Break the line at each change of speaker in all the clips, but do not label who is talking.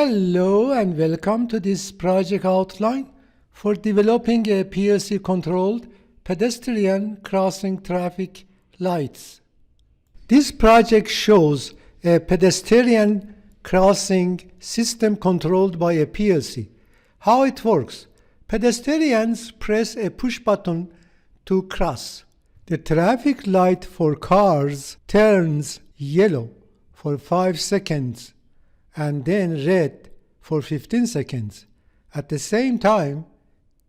Hello and welcome to this project outline for developing a PLC-controlled pedestrian crossing traffic lights. This project shows a pedestrian crossing system controlled by a PLC. How it works? Pedestrians press a push button to cross. The traffic light for cars turns yellow for 5 seconds and then red for 15 seconds. At the same time,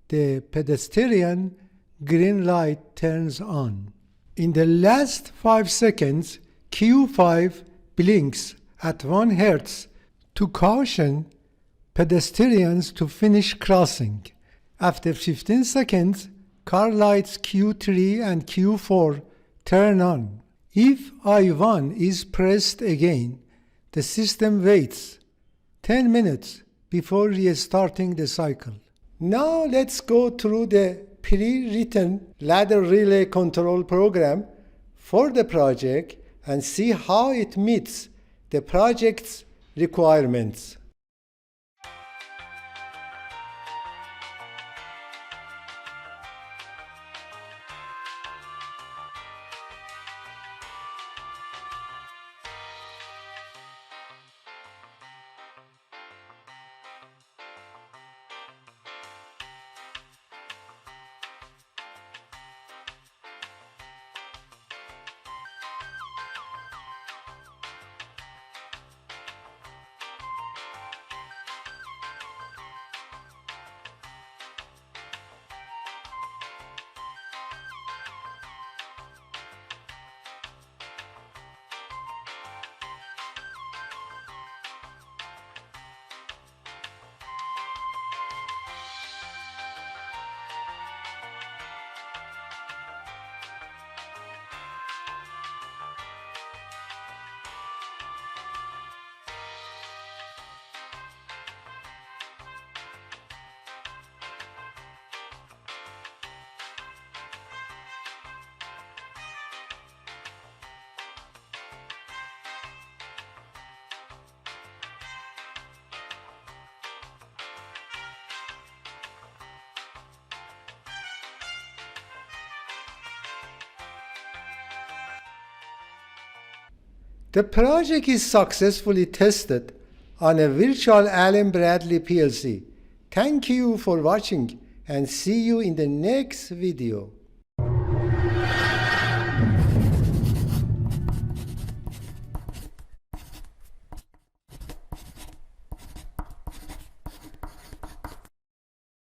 the pedestrian green light turns on. In the last 5 seconds, Q5 blinks at 1 Hz to caution pedestrians to finish crossing. After 15 seconds, car lights Q3 and Q4 turn on. If I1 is pressed again, the system waits 10 minutes before restarting the cycle. Now let's go through the pre-written ladder relay control program for the project and see how it meets the project's requirements. The project is successfully tested on a virtual Allen Bradley PLC. Thank you for watching and see you in the next video.